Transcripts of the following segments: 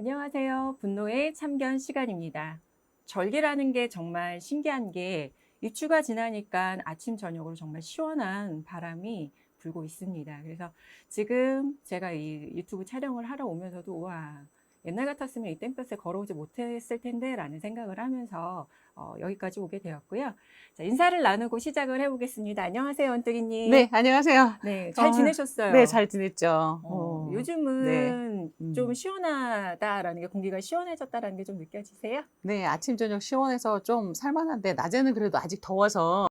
안녕하세요. 분노의 참견 시간입니다. 절기라는 게 정말 신기한 게 입추가 지나니까 아침, 저녁으로 정말 시원한 바람이 불고 있습니다. 그래서 지금 제가 이 유튜브 촬영을 하러 오면서도 우와, 옛날 같았으면 이 땡볕에 걸어오지 못했을 텐데 라는 생각을 하면서 여기까지 오게 되었고요. 자, 인사를 나누고 시작을 해보겠습니다. 안녕하세요, 원뚜기님. 네, 안녕하세요. 네, 잘 네, 지내셨어요? 잘 지냈죠. 네. 요즘은 좀 음. 시원하다라는 게, 공기가 시원해졌다라는 게 좀 느껴지세요? 네, 아침, 저녁 시원해서 좀 살만한데, 낮에는 그래도 아직 더워서,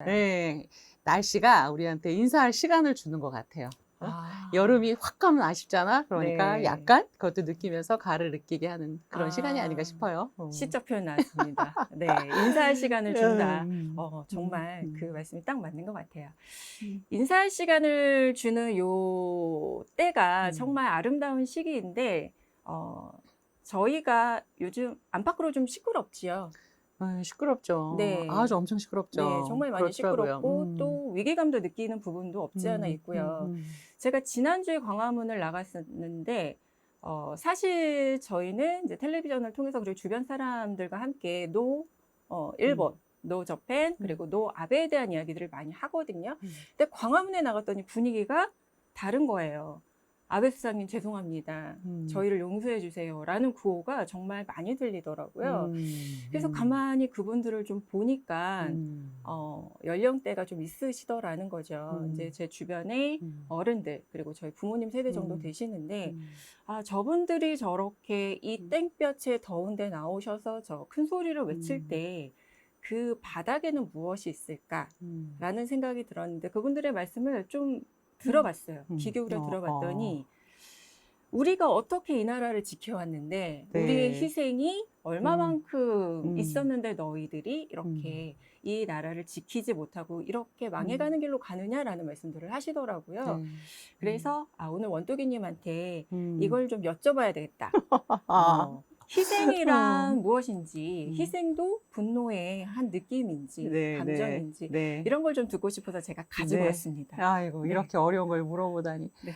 네, 날씨가 우리한테 인사할 시간을 주는 것 같아요. 아, 여름이 확 가면 아쉽잖아. 그러니까 네. 약간 그것도 느끼면서 가을을 느끼게 하는 그런 시간이 아닌가 아, 싶어요. 시적 표현 나왔습니다. 네, 인사할 시간을 준다. 정말 그 음. 말씀이 딱 맞는 것 같아요. 음. 인사할 시간을 주는 요 때가 음. 정말 아름다운 시기인데, 저희가 요즘 안팎으로 좀 시끄럽지요. 시끄럽죠. 네. 아주 엄청 네, 시끄럽죠. 정말 많이 그렇더라고요. 시끄럽고 또 위기감도 느끼는 부분도 없지 않아 음, 음, 있고요. 음, 제가 지난주에 광화문을 나갔었는데, 사실 저희는 이제 텔레비전을 통해서 그리고 주변 사람들과 함께 일본, 음, 노 저펜, 음, 그리고 노 아베에 대한 이야기들을 많이 하거든요. 음. 근데 광화문에 나갔더니 분위기가 다른 거예요. 아베 수상님 죄송합니다. 음. 저희를 용서해 주세요. 라는 구호가 정말 많이 들리더라고요. 음, 그래서 가만히 그분들을 좀 보니까 음, 연령대가 좀 있으시더라는 거죠. 이제 음, 제 주변에 음, 어른들, 그리고 저희 부모님 세대 정도 음, 되시는데, 음, 아, 저분들이 저렇게 이 음, 땡볕에 더운 데 나오셔서 저 큰 소리를 외칠 음, 때 그 바닥에는 무엇이 음, 있을까라는 생각이 들었는데, 그분들의 말씀을 좀 음, 들어봤어요. 귀 기울여 어, 들어봤더니 우리가 어떻게 이 나라를 지켜왔는데 우리의 네, 희생이 음, 얼마만큼 음, 있었는데 너희들이 음, 이렇게 이 나라를 지키지 못하고 이렇게 음, 망해가는 길로 가느냐라는 말씀들을 하시더라고요. 네, 그래서 오늘 원또기님한테 음, 이걸 좀 여쭤봐야 되겠다. 아, 희생이란 무엇인지, 음, 희생도 분노의 한 느낌인지, 네, 네, 감정인지, 네, 이런 걸 좀 듣고 싶어서 제가 가지고 네. 왔습니다. 아이고, 네, 이렇게 어려운 걸 물어보다니. 네,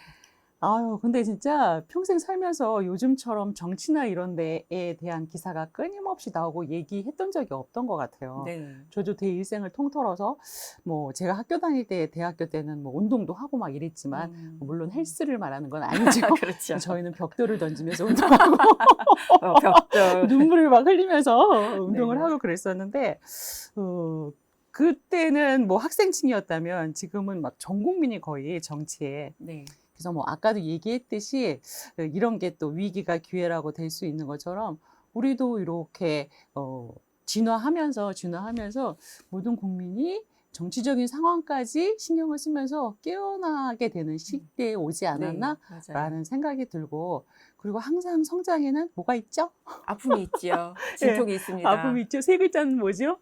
아유, 근데 진짜 평생 살면서 요즘처럼 정치나 이런 데에 대한 기사가 끊임없이 나오고 얘기했던 적이 없던 것 같아요. 네. 저도 제 일생을 통틀어서 뭐 제가 학교 다닐 때, 대학교 때는 뭐 운동도 하고 막 이랬지만, 물론 음. 헬스를 말하는 건 아니죠. 그렇죠. 저희는 벽돌을 던지면서 운동하고 벽돌. 눈물을 막 흘리면서 운동을 네네. 하고 그랬었는데, 어, 그때는 뭐 학생층이었다면 지금은 막 전 국민이 거의 정치에. 네. 그래서 뭐 아까도 얘기했듯이 이런 게 또 위기가 기회라고 될 수 있는 것처럼 우리도 이렇게 진화하면서 모든 국민이 정치적인 상황까지 신경을 쓰면서 깨어나게 되는 음. 시대에 오지 네, 맞아요. 않았나라는 생각이 들고, 그리고 항상 성장에는 뭐가 있죠? 아픔이 있지요. 예, 진통이 아픔이 있습니다. 있죠. 세 글자는 뭐죠?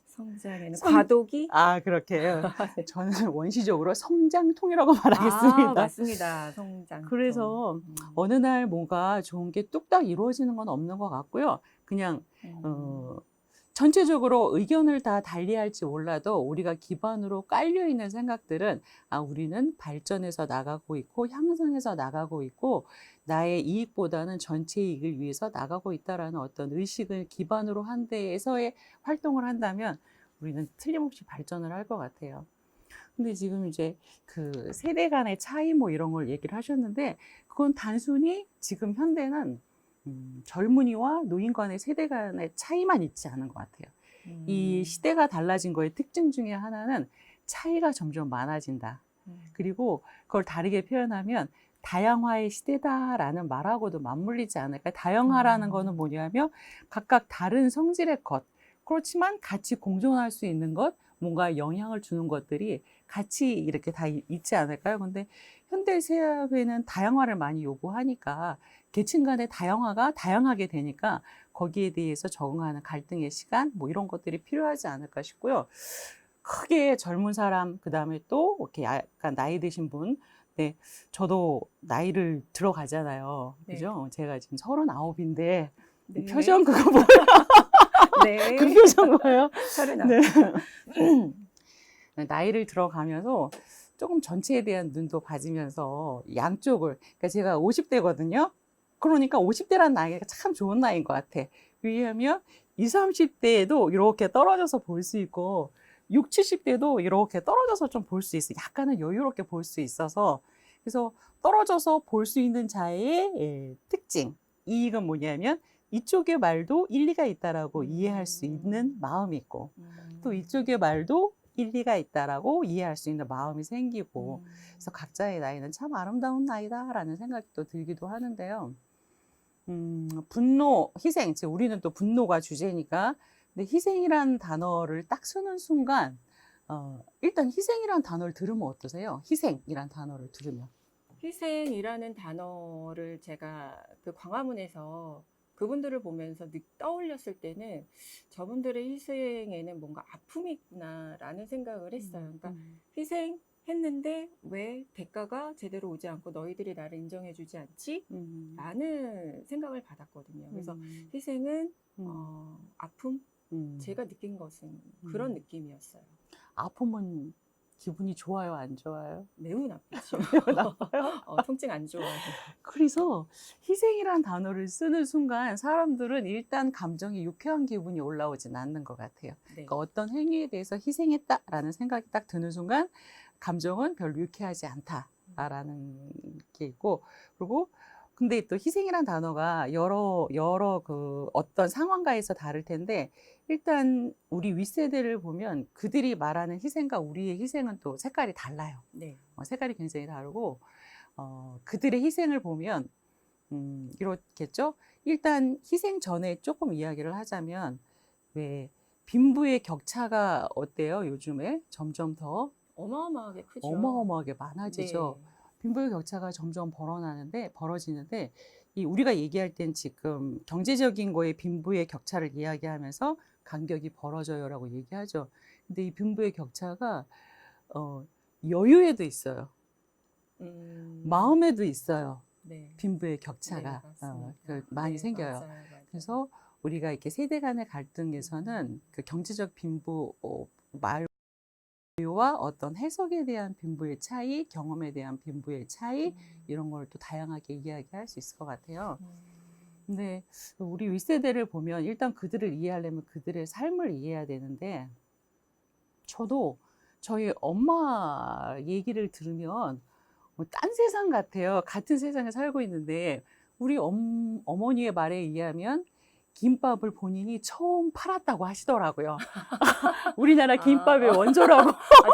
성장에는 성, 과도기? 그렇게 네. 저는 원시적으로 성장통이라고 아, 말하겠습니다. 맞습니다. 성장통. 그래서 어느 날 뭔가 좋은 게 뚝딱 이루어지는 건 없는 것 같고요. 그냥 음, 어, 전체적으로 의견을 다 달리할지 몰라도 우리가 기반으로 깔려 있는 생각들은, 우리는 발전해서 나가고 있고 향상해서 나가고 있고 나의 이익보다는 전체 이익을 위해서 나가고 있다라는 어떤 의식을 기반으로 한 데에서의 활동을 한다면 우리는 틀림없이 발전을 할 것 같아요. 근데 지금 이제 그 세대 간의 차이 뭐 이런 걸 얘기를 하셨는데, 그건 단순히 지금 현대는 젊은이와 노인 간의 세대 간의 차이만 있지 않은 것 같아요. 이 음, 시대가 달라진 거의 특징 중에 하나는 차이가 점점 많아진다. 음, 그리고 그걸 다르게 표현하면 다양화의 시대다라는 말하고도 맞물리지 않을까. 다양화라는 거는 음, 뭐냐면 각각 다른 성질의 것, 그렇지만 같이 공존할 수 있는 것, 뭔가 영향을 주는 것들이 같이 이렇게 다 있지 않을까요? 근데 현대 사회는 다양화를 많이 요구하니까 계층 간의 다양화가 다양하게 되니까 거기에 대해서 적응하는 갈등의 시간, 뭐 이런 것들이 필요하지 않을까 싶고요. 크게 젊은 사람, 그 다음에 또 이렇게 약간 나이 드신 분, 네, 저도 나이를 들어가잖아요. 네. 그죠? 제가 지금 39인데, 네. 표정 그거 뭐야? 그 네. 표정 뭐예요? 네. 39. 나이를 들어가면서 조금 전체에 대한 눈도 봐지면서 양쪽을, 그러니까 제가 50대거든요. 그러니까 50대라는 나이가 참 좋은 나이인 것 같아. 왜냐하면 20, 30대에도 이렇게 떨어져서 볼 수 있고 6, 70대도 이렇게 떨어져서 좀 볼 수 있어. 약간은 여유롭게 볼 수 있어서 그래서 떨어져서 볼 수 있는 자의 특징. 이익은 뭐냐면 이쪽의 말도 일리가 있다라고 이해할 수 있는 마음이 있고 또 이쪽의 말도 일리가 있다라고 이해할 수 있는 마음이 생기고 그래서 각자의 나이는 참 아름다운 나이다라는 생각이 또 들기도 하는데요. 분노, 희생, 즉 우리는 또 분노가 주제니까 근데 희생이란 단어를 딱 쓰는 순간 일단 희생이란 단어를 들으면 어떠세요? 희생이란 단어를 들으면 희생이라는 단어를 제가 그 광화문에서 그분들을 보면서 떠올렸을 때는 저분들의 희생에는 뭔가 아픔이 있구나라는 생각을 했어요. 그러니까 희생했는데 왜 대가가 제대로 오지 않고 너희들이 나를 인정해주지 않지? 라는 생각을 받았거든요. 그래서 희생은 아픔? 제가 느낀 것은 그런 느낌이었어요. 아픔은 기분이 좋아요, 안 좋아요? 매우 나쁘죠. 나빠요? 통증 안 좋아요. 그래서 희생이란 단어를 쓰는 순간 사람들은 일단 감정이 유쾌한 기분이 올라오진 않는 것 같아요. 네. 그러니까 어떤 행위에 대해서 희생했다라는 생각이 딱 드는 순간 감정은 별로 유쾌하지 않다라는 게 있고 그리고 근데 또 희생이란 단어가 여러 그 어떤 상황가에서 다를 텐데 일단 우리 윗세대를 보면 그들이 말하는 희생과 우리의 희생은 또 색깔이 달라요. 네. 색깔이 굉장히 다르고 그들의 희생을 보면 이렇겠죠. 일단 희생 전에 조금 이야기를 하자면 왜 빈부의 격차가 어때요? 요즘에 점점 더 어마어마하게 크죠. 어마어마하게 많아지죠. 네. 빈부의 격차가 점점 벌어지는데 이 우리가 얘기할 땐 지금 경제적인 거에 빈부의 격차를 이야기하면서 간격이 벌어져요라고 얘기하죠. 근데 이 빈부의 격차가 여유에도 있어요. 마음에도 있어요. 네. 빈부의 격차가 네, 맞습니다. 많이 네, 생겨요. 맞아요. 그래서 우리가 이렇게 세대 간의 갈등에서는 그 경제적 빈부 말과 어떤 해석에 대한 빈부의 차이, 경험에 대한 빈부의 차이 이런 걸 또 다양하게 이야기할 수 있을 것 같아요. 근데 우리 윗세대를 보면 일단 그들을 이해하려면 그들의 삶을 이해해야 되는데 저도 저희 엄마 얘기를 들으면 딴 세상 같아요. 같은 세상에 살고 있는데 우리 어머니의 말에 의하면 김밥을 본인이 처음 팔았다고 하시더라고요. 우리나라 김밥의 원조라고.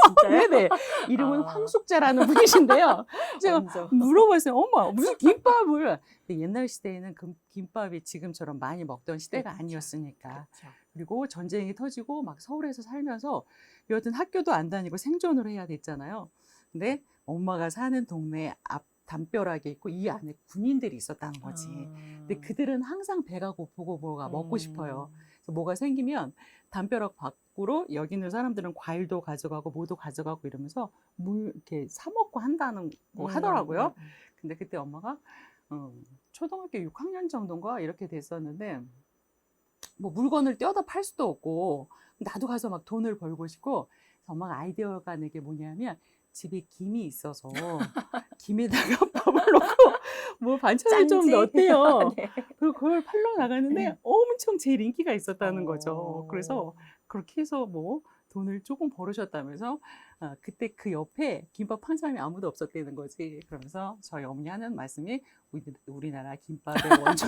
진짜요? 네네. 이름은 황숙자라는 분이신데요. 제가 원조. 물어봤어요. 엄마, 무슨 김밥을. 근데 옛날 시대에는 그 김밥이 지금처럼 많이 먹던 시대가 그렇죠. 아니었으니까. 그렇죠. 그리고 전쟁이 터지고 막 서울에서 살면서 여하튼 학교도 안 다니고 생존을 해야 됐잖아요. 근데 엄마가 사는 동네 앞 담벼락에 있고 이 안에 군인들이 있었다는 거지. 근데 그들은 항상 배가 고프고 뭐가 먹고 싶어요. 그래서 뭐가 생기면 담벼락 밖으로 여기 있는 사람들은 과일도 가져가고 뭐도 가져가고 이러면서 물 이렇게 사 먹고 한다는 거 하더라고요. 근데 그때 엄마가 초등학교 6학년 정도인가 이렇게 됐었는데 뭐 물건을 떼어다 팔 수도 없고 나도 가서 막 돈을 벌고 싶고 그래서 엄마가 아이디어가 내게 뭐냐면 집에 김이 있어서 김에다가 밥을 넣고 뭐 반찬을 좀 짠지? 넣었대요. 네. 그리고 그걸 팔러 나가는데 엄청 제일 인기가 있었다는 거죠. 그래서 그렇게 해서 뭐 돈을 조금 벌으셨다면서 그때 그 옆에 김밥 판 사람이 아무도 없었다는 거지. 그러면서 저희 어머니 하는 말씀이 우리나라 김밥의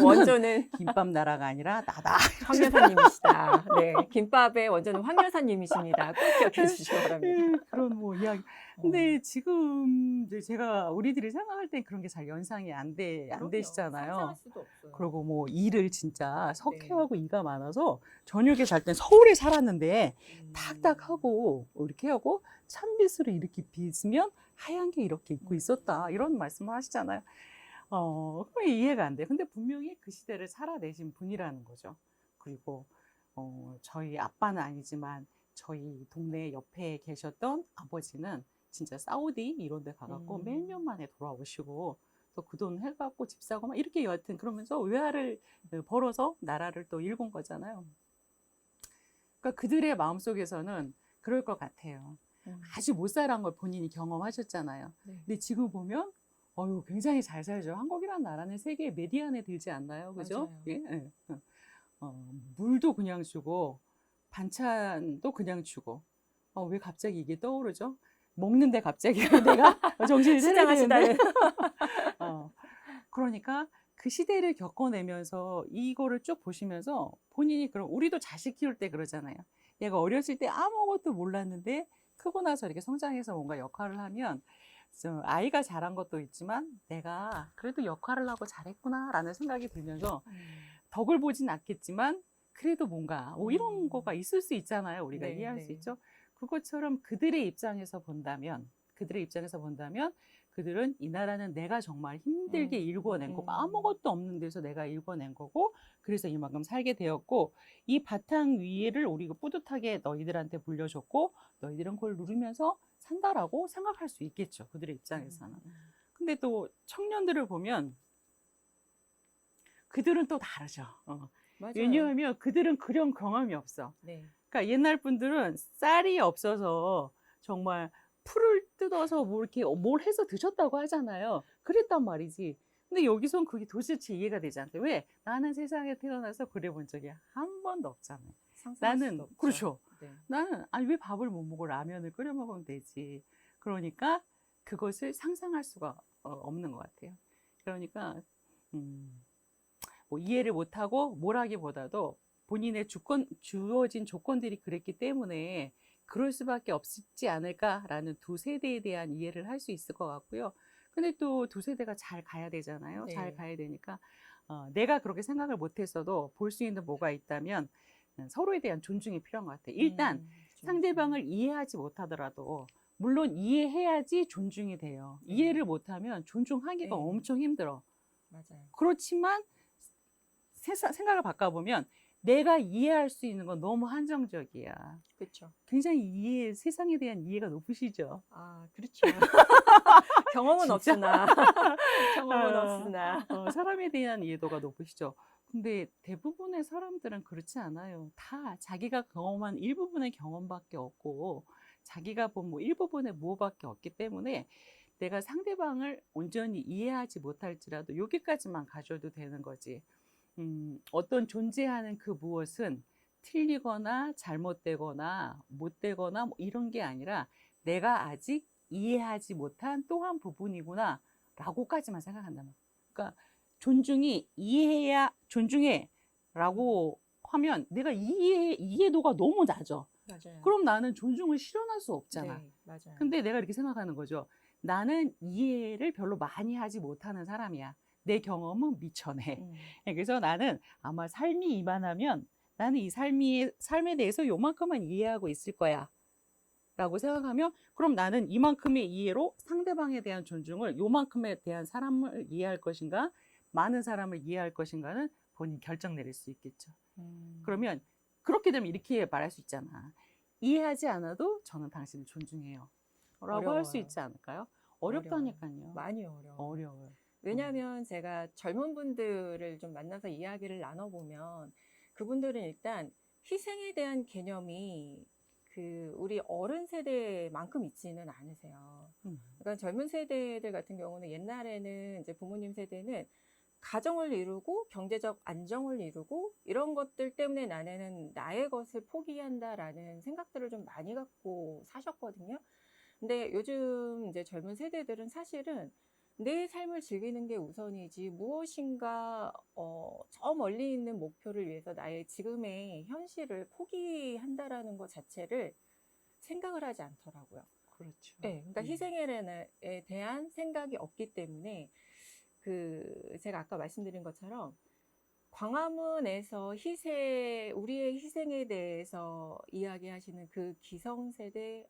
원조는 김밥 나라가 아니라 나다. 황 여사님이시다. 네, 김밥의 원조는 황 여사님이십니다. 꼭 기억해 주시기 바랍니다. 그런 뭐 이야기. 근데 지금 이제 제가 우리들이 생각할 땐 그런 게 잘 연상이 안 되시잖아요. 상상할 수도 없어요. 그리고 뭐 일을 진짜 석회하고 이가 많아서 저녁에 잘 땐 서울에 살았는데 탁탁하고 이렇게 하고 찬빗으로 이렇게 빗으면 하얀 게 이렇게 있고 있었다 이런 말씀을 하시잖아요. 그럼 이해가 안 돼요. 근데 분명히 그 시대를 살아내신 분이라는 거죠. 그리고 저희 아빠는 아니지만 저희 동네 옆에 계셨던 아버지는 진짜 사우디 이런 데 가갖고 몇 년 만에 돌아오시고 또 그 돈 해갖고 집 사고 막 이렇게 여하튼 그러면서 외화를 벌어서 나라를 또 일군 거잖아요. 그러니까 그들의 마음속에서는 그럴 것 같아요. 아주 못 살아온 걸 본인이 경험하셨잖아요. 근데 지금 보면 굉장히 잘 살죠. 한국이란 나라는 세계 메디 안에 들지 않나요? 그죠? 맞아요. 예, 예. 물도 그냥 주고, 반찬도 그냥 주고. 왜 갑자기 이게 떠오르죠? 먹는데 갑자기 내가 정신을 차려야 되는데. 시장하시다는. 어, 그러니까 그 시대를 겪어내면서 이거를 쭉 보시면서 본인이 그럼 우리도 자식 키울 때 그러잖아요. 얘가 어렸을 때 아무것도 몰랐는데 크고 나서 이렇게 성장해서 뭔가 역할을 하면 아이가 잘한 것도 있지만 내가 그래도 역할을 하고 잘했구나라는 생각이 들면서 덕을 보진 않겠지만 그래도 뭔가 이런 거가 있을 수 있잖아요. 우리가 네, 이해할 수 네. 있죠. 그것처럼 그들의 입장에서 본다면 그들은 이 나라는 내가 정말 힘들게 일궈낸 거고 아무것도 없는 데서 내가 일궈낸 거고 그래서 이만큼 살게 되었고 이 바탕 위를 우리가 뿌듯하게 너희들한테 물려줬고 너희들은 그걸 누리면서 산다라고 생각할 수 있겠죠. 그들의 입장에서는. 근데 또 청년들을 보면 그들은 또 다르죠. 맞아요. 왜냐하면 그들은 그런 경험이 없어. 네. 그러니까 옛날 분들은 쌀이 없어서 정말 풀을 뜯어서 뭐 이렇게 뭘 해서 드셨다고 하잖아요. 그랬단 말이지. 근데 여기선 그게 도대체 이해가 되지 않대. 왜? 나는 세상에 태어나서 그래 본 적이 한 번도 없잖아요. 상상할 수도 나는 없죠. 그렇죠. 네. 나는 아니 왜 밥을 못 먹고 라면을 끓여 먹으면 되지. 그러니까 그것을 상상할 수가 없는 것 같아요. 그러니까 뭐 이해를 못하고 뭘 하기보다도 본인의 주어진 조건들이 그랬기 때문에 그럴 수밖에 없지 않을까라는 두 세대에 대한 이해를 할 수 있을 것 같고요. 근데 또 두 세대가 잘 가야 되잖아요. 네. 잘 가야 되니까 내가 그렇게 생각을 못했어도 볼 수 있는 뭐가 있다면 서로에 대한 존중이 필요한 것 같아요. 일단 상대방을 이해하지 못하더라도 물론 이해해야지 존중이 돼요. 네. 이해를 못하면 존중하기가 네. 엄청 힘들어. 맞아요. 그렇지만 생각을 바꿔보면 내가 이해할 수 있는 건 너무 한정적이야. 그렇죠. 굉장히 세상에 대한 이해가 높으시죠? 아, 그렇죠. 경험은 진짜? 없으나 경험은 없으나. 사람에 대한 이해도가 높으시죠? 근데 대부분의 사람들은 그렇지 않아요. 다 자기가 경험한 일부분의 경험밖에 없고 자기가 본 뭐 일부분의 무엇밖에 없기 때문에 내가 상대방을 온전히 이해하지 못할지라도 여기까지만 가져도 되는 거지. 어떤 존재하는 그 무엇은 틀리거나 잘못되거나 못되거나 뭐 이런 게 아니라 내가 아직 이해하지 못한 또 한 부분이구나 라고까지만 생각한다면 그러니까 존중해 라고 하면 내가 이해도가 너무 낮아. 맞아요. 그럼 나는 존중을 실현할 수 없잖아. 네, 맞아요. 근데 내가 이렇게 생각하는 거죠. 나는 이해를 별로 많이 하지 못하는 사람이야. 내 경험은 미천해. 그래서 나는 아마 삶이 이만하면 나는 이 삶에 대해서 요만큼만 이해하고 있을 거야. 라고 생각하면 그럼 나는 이만큼의 이해로 상대방에 대한 존중을 요만큼에 대한 사람을 이해할 것인가 많은 사람을 이해할 것인가는 본인 결정 내릴 수 있겠죠. 그러면 그렇게 되면 이렇게 말할 수 있잖아. 이해하지 않아도 저는 당신을 존중해요. 라고 할 수 어려워요. 있지 않을까요? 어렵다니까요. 많이 어려워요. 어려워요. 왜냐하면 제가 젊은 분들을 좀 만나서 이야기를 나눠보면 그분들은 일단 희생에 대한 개념이 우리 어른 세대만큼 있지는 않으세요. 그러니까 젊은 세대들 같은 경우는 옛날에는 이제 부모님 세대는 가정을 이루고 경제적 안정을 이루고 이런 것들 때문에 나는 나의 것을 포기한다라는 생각들을 좀 많이 갖고 사셨거든요. 근데 요즘 이제 젊은 세대들은 사실은 내 삶을 즐기는 게 우선이지 무엇인가 저 멀리 있는 목표를 위해서 나의 지금의 현실을 포기한다라는 것 자체를 생각을 하지 않더라고요. 그렇죠. 네, 그러니까 희생에 대한 생각이 없기 때문에 제가 아까 말씀드린 것처럼 광화문에서 우리의 희생에 대해서 이야기하시는 그 기성세대가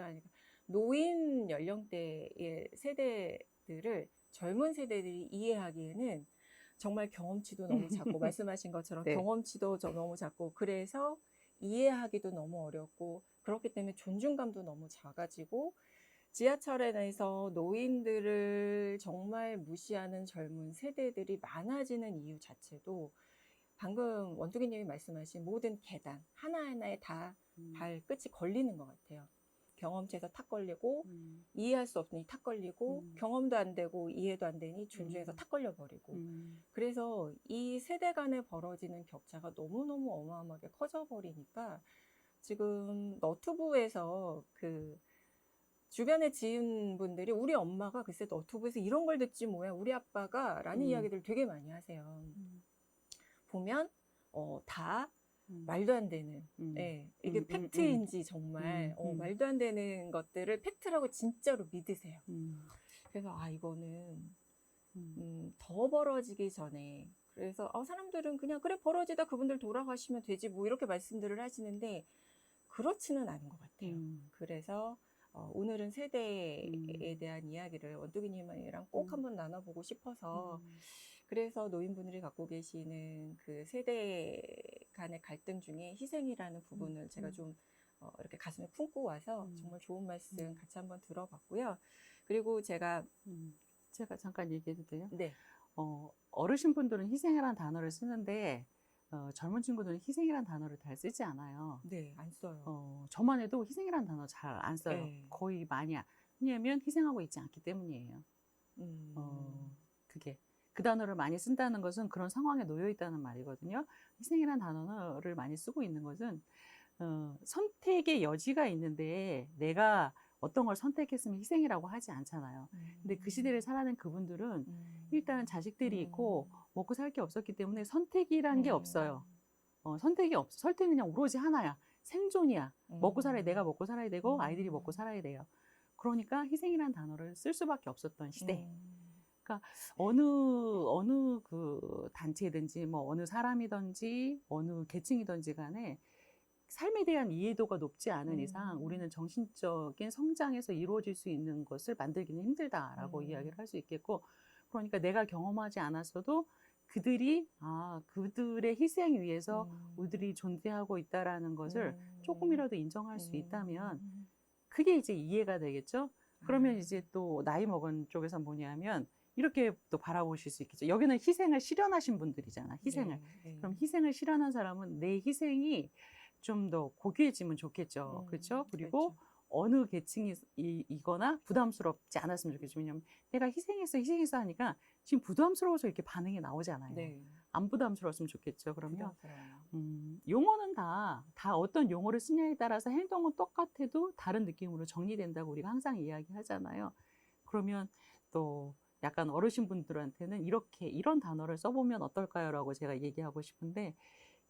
아니라 노인 연령대의 세대들을 젊은 세대들이 이해하기에는 정말 경험치도 너무 작고 말씀하신 것처럼 네. 경험치도 너무 작고 그래서 이해하기도 너무 어렵고 그렇기 때문에 존중감도 너무 작아지고 지하철에서 노인들을 정말 무시하는 젊은 세대들이 많아지는 이유 자체도 방금 원두기님이 말씀하신 모든 계단 하나하나에 다 발끝이 걸리는 것 같아요. 경험치에서 탁 걸리고 음. 이해할 수 없으니 탁 걸리고 음. 경험도 안 되고 이해도 안 되니 존중해서 탁 걸려버리고 그래서 이 세대 간에 벌어지는 격차가 너무너무 어마어마하게 커져버리니까 지금 너튜브에서 그 주변의 지인분들이 우리 엄마가 글쎄 너튜브에서 이런 걸 듣지 뭐야 우리 아빠가 라는 이야기들을 되게 많이 하세요. 보면 다 말도 안 되는 예, 이게 팩트인지 정말 말도 안 되는 것들을 팩트라고 진짜로 믿으세요. 그래서 이거는 더 벌어지기 전에 그래서 사람들은 그냥 그래 벌어지다 그분들 돌아가시면 되지 뭐 이렇게 말씀들을 하시는데 그렇지는 않은 것 같아요. 그래서 오늘은 세대에 대한 이야기를 원뚜기님이랑 꼭 한번 나눠보고 싶어서 그래서 노인분들이 갖고 계시는 그 세대 간의 갈등 중에 희생이라는 부분을 제가 좀 이렇게 가슴에 품고 와서 정말 좋은 말씀 같이 한번 들어봤고요. 그리고 제가 잠깐 얘기해도 돼요? 네. 어르신분들은 희생이라는 단어를 쓰는데 젊은 친구들은 희생이라는 단어를 잘 쓰지 않아요. 네, 안 써요. 저만 해도 희생이라는 단어 잘 안 써요. 네. 거의 많이 왜냐하면 희생하고 있지 않기 때문이에요. 그게 그 단어를 많이 쓴다는 것은 그런 상황에 놓여 있다는 말이거든요. 희생이라는 단어를 많이 쓰고 있는 것은 선택의 여지가 있는데 내가 어떤 걸 선택했으면 희생이라고 하지 않잖아요. 근데 그 시대를 살아낸 그분들은 일단 자식들이 있고 먹고 살 게 없었기 때문에 선택이란 게 없어요. 선택이 없어. 선택은 그냥 오로지 하나야. 생존이야. 먹고 살아야 내가 먹고 살아야 되고 아이들이 먹고 살아야 돼요. 그러니까 희생이라는 단어를 쓸 수밖에 없었던 시대. 그러니까 어느 그 단체든지 뭐 어느 사람이든지 어느 계층이든지 간에 삶에 대한 이해도가 높지 않은 이상 우리는 정신적인 성장에서 이루어질 수 있는 것을 만들기는 힘들다라고 이야기를 할 수 있겠고, 그러니까 내가 경험하지 않았어도 그들이 그들의 희생 위에서 우리들이 존재하고 있다라는 것을 조금이라도 인정할 수 있다면 그게 이제 이해가 되겠죠. 그러면 이제 또 나이 먹은 쪽에서 뭐냐면 이렇게 또 바라보실 수 있겠죠. 여기는 희생을 실현하신 분들이잖아. 희생을. 그럼 희생을 실현한 사람은 내 희생이 좀 더 고귀해지면 좋겠죠. 그렇죠? 그리고 그렇죠. 어느 계층이거나 부담스럽지 않았으면 좋겠죠. 왜냐하면 내가 희생했어 하니까 지금 부담스러워서 이렇게 반응이 나오잖아요. 네. 안 부담스러웠으면 좋겠죠. 그러면 부담스러워요. 용어는 다 어떤 용어를 쓰냐에 따라서 행동은 똑같아도 다른 느낌으로 정리된다고 우리가 항상 이야기하잖아요. 그러면 또 약간 어르신분들한테는 이런 단어를 써보면 어떨까요?라고 제가 얘기하고 싶은데,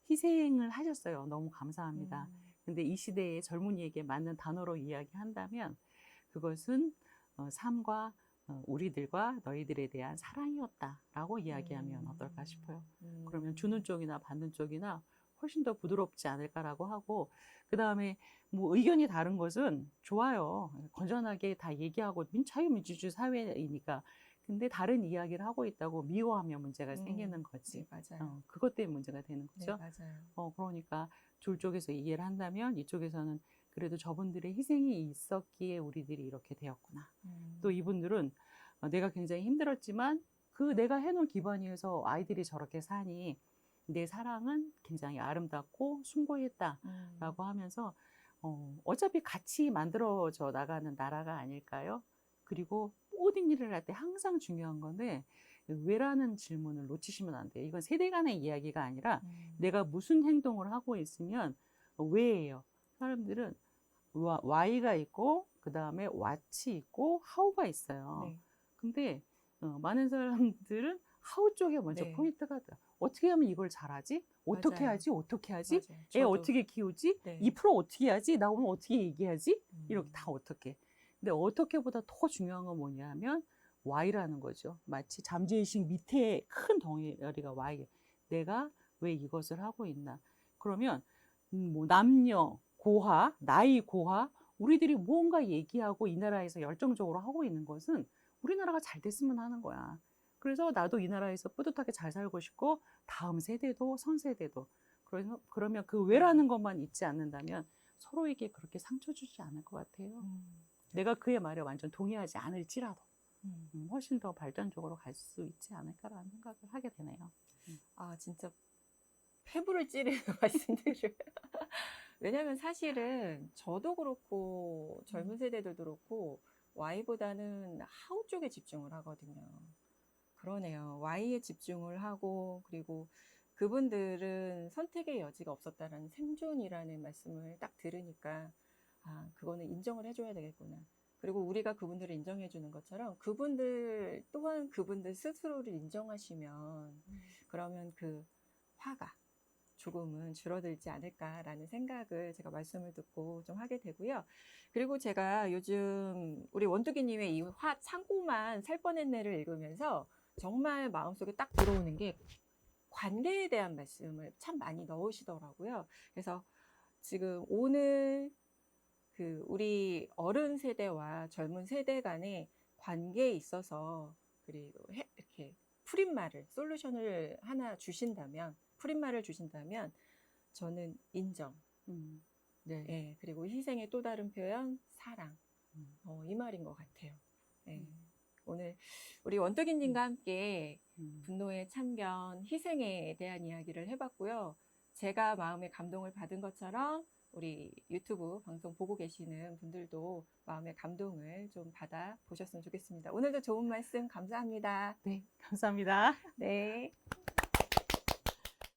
희생을 하셨어요. 너무 감사합니다. 근데 이 시대의 젊은이에게 맞는 단어로 이야기한다면 그것은 삶과 우리들과 너희들에 대한 사랑이었다라고 이야기하면 어떨까 싶어요. 그러면 주는 쪽이나 받는 쪽이나 훨씬 더 부드럽지 않을까라고 하고, 그 다음에 뭐 의견이 다른 것은 좋아요. 건전하게 다 얘기하고 자유민주주의 사회이니까. 근데 다른 이야기를 하고 있다고 미워하면 문제가 생기는 거지. 네, 맞아요. 그것 때문에 문제가 되는 거죠. 네, 맞아요. 그러니까 둘 쪽에서 이해를 한다면 이쪽에서는 그래도 저분들의 희생이 있었기에 우리들이 이렇게 되었구나. 또 이분들은 내가 굉장히 힘들었지만 그 내가 해놓은 기반 위에서 아이들이 저렇게 사니 내 사랑은 굉장히 아름답고 숭고했다라고 하면서 어차피 같이 만들어져 나가는 나라가 아닐까요? 그리고 모든 일을 할 때 항상 중요한 건데 왜라는 질문을 놓치시면 안 돼요. 이건 세대 간의 이야기가 아니라 내가 무슨 행동을 하고 있으면 왜예요. 사람들은 why가 있고 그 다음에 what이 있고 how가 있어요. 네. 근데 많은 사람들은 how 쪽에 먼저 네. 포인트가 돼요. 어떻게 하면 이걸 잘하지? 어떻게 맞아요. 하지? 어떻게 하지? 맞아요. 애 저도. 어떻게 키우지? 네. 이 프로 어떻게 하지? 나 오늘 어떻게 얘기하지? 이렇게 다 어떻게. 근데 어떻게보다 더 중요한 건 뭐냐면 why라는 거죠. 마치 잠재의식 밑에 큰 덩어리가 why. 내가 왜 이것을 하고 있나. 그러면 뭐 남녀, 고하, 나이 고하, 우리들이 무언가 얘기하고 이 나라에서 열정적으로 하고 있는 것은 우리나라가 잘 됐으면 하는 거야. 그래서 나도 이 나라에서 뿌듯하게 잘 살고 싶고 다음 세대도 선세대도. 그러면 그 왜라는 것만 잊지 않는다면 서로에게 그렇게 상처 주지 않을 것 같아요. 내가 그의 말에 완전 동의하지 않을지라도 훨씬 더 발전적으로 갈 수 있지 않을까라는 생각을 하게 되네요. 진짜 폐부를 찌르는 말씀들을. 왜냐하면 사실은 저도 그렇고 젊은 세대들도 그렇고 Y보다는 하우 쪽에 집중을 하거든요. 그러네요. Y에 집중을 하고 그리고 그분들은 선택의 여지가 없었다라는 생존이라는 말씀을 딱 들으니까 아, 그거는 인정을 해줘야 되겠구나. 그리고 우리가 그분들을 인정해 주는 것처럼 그분들 또한 그분들 스스로를 인정하시면 그러면 그 화가 조금은 줄어들지 않을까라는 생각을 제가 말씀을 듣고 좀 하게 되고요. 그리고 제가 요즘 우리 원뚜기님의 이 상고만 살 뻔했네를 읽으면서 정말 마음속에 딱 들어오는 게 관계에 대한 말씀을 참 많이 넣으시더라고요. 그래서 지금 오늘 그 우리 어른 세대와 젊은 세대 간의 관계에 있어서 그리고 이렇게 풀인말을 솔루션을 하나 주신다면 풀인말을 주신다면 저는 인정. 네. 예, 그리고 희생의 또 다른 표현 사랑. 음. 이 말인 것 같아요. 예. 음. 오늘 우리 원떡이님과 함께 음. 분노의 참견, 희생에 대한 이야기를 해봤고요. 제가 마음에 감동을 받은 것처럼 우리 유튜브 방송 보고 계시는 분들도 마음의 감동을 좀 받아 보셨으면 좋겠습니다. 오늘도 좋은 말씀 감사합니다. 네, 감사합니다. 네.